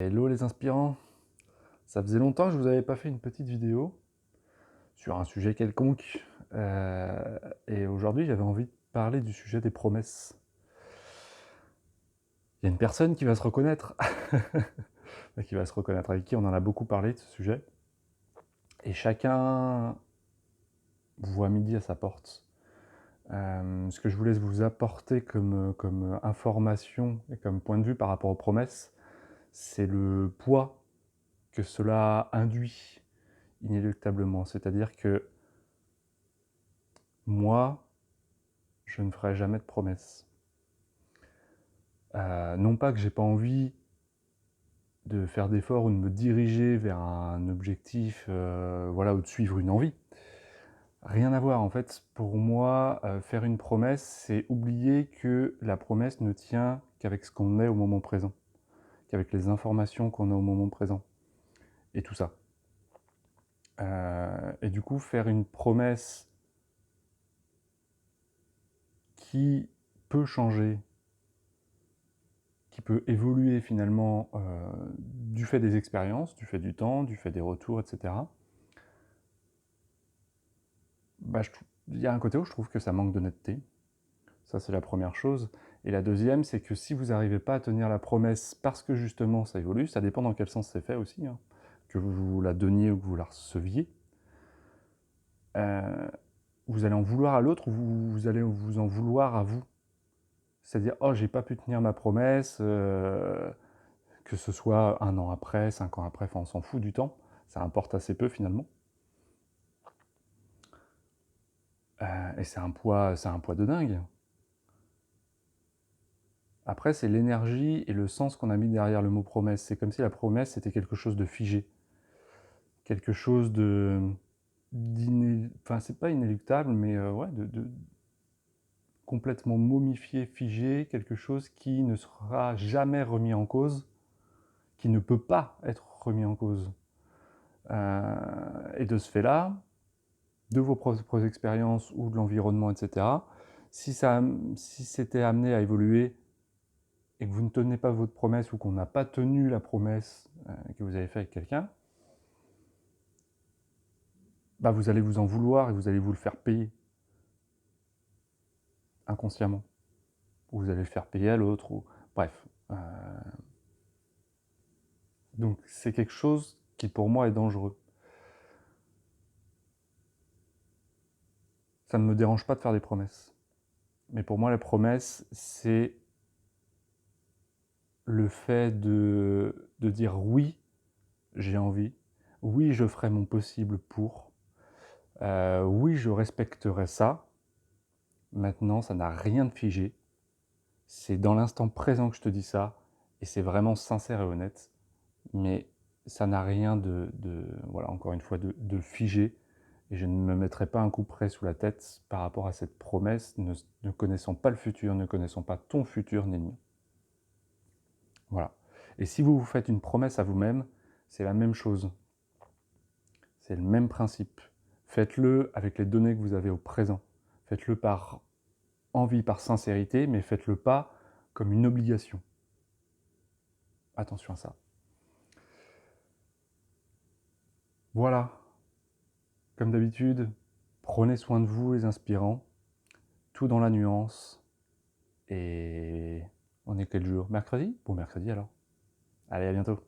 Hello les inspirants, ça faisait longtemps que je vous avais pas fait une petite vidéo sur un sujet quelconque, et aujourd'hui j'avais envie de parler du sujet des promesses. Il y a une personne qui va se reconnaître, qui va se reconnaître, avec qui on en a beaucoup parlé de ce sujet, et chacun voit midi à sa porte. Ce que je voulais vous apporter comme information et comme point de vue par rapport aux promesses, c'est le poids que cela induit inéluctablement. C'est-à-dire que moi, je ne ferai jamais de promesses. Non pas que j'ai pas envie de faire d'efforts ou de me diriger vers un objectif, voilà, ou de suivre une envie. Rien à voir, en fait, pour moi, faire une promesse, c'est oublier que la promesse ne tient qu'avec ce qu'on est au moment présent, qu'avec les informations qu'on a au moment présent, et tout ça. Et du coup, faire une promesse qui peut changer, qui peut évoluer finalement du fait des expériences, du fait du temps, du fait des retours, etc. Bah, il y a un côté où je trouve que ça manque d'honnêteté. Ça, c'est la première chose. Et la deuxième, c'est que si vous n'arrivez pas à tenir la promesse parce que justement ça évolue, ça dépend dans quel sens c'est fait aussi, hein, que vous la donniez ou que vous la receviez, euh, vous allez en vouloir à l'autre ou vous allez vous en vouloir à vous. C'est-à-dire, oh, j'ai pas pu tenir ma promesse, que ce soit 1 an après, 5 ans après, enfin on s'en fout du temps, ça importe assez peu finalement. Et c'est un poids de dingue. Après, c'est l'énergie et le sens qu'on a mis derrière le mot promesse. C'est comme si la promesse était quelque chose de figé, quelque chose de enfin, c'est pas inéluctable, mais ouais, de complètement momifié, figé, quelque chose qui ne sera jamais remis en cause, qui ne peut pas être remis en cause. Et de ce fait-là, de vos propres expériences ou de l'environnement, etc., si c'était amené à évoluer et que vous ne tenez pas votre promesse ou qu'on n'a pas tenu la promesse que vous avez faite avec quelqu'un, bah vous allez vous en vouloir et vous allez vous le faire payer inconsciemment. Ou vous allez le faire payer à l'autre, ou bref. Donc c'est quelque chose qui pour moi est dangereux. Ça ne me dérange pas de faire des promesses. Mais pour moi, la promesse, c'est le fait de dire oui, j'ai envie, oui, je ferai mon possible pour, oui, je respecterai ça. Maintenant, ça n'a rien de figé. C'est dans l'instant présent que je te dis ça, et c'est vraiment sincère et honnête. Mais ça n'a rien voilà, encore une fois, de figé. Et je ne me mettrai pas un coup près sous la tête par rapport à cette promesse, ne connaissant pas le futur, ne connaissant pas ton futur ni le mien. Voilà. Et si vous vous faites une promesse à vous-même, c'est la même chose. C'est le même principe. Faites-le avec les données que vous avez au présent. Faites-le par envie, par sincérité, mais faites-le pas comme une obligation. Attention à ça. Voilà. Comme d'habitude, prenez soin de vous les inspirants, tout dans la nuance. Et on est quel jour? Mercredi? Bon, mercredi alors. Allez, à bientôt.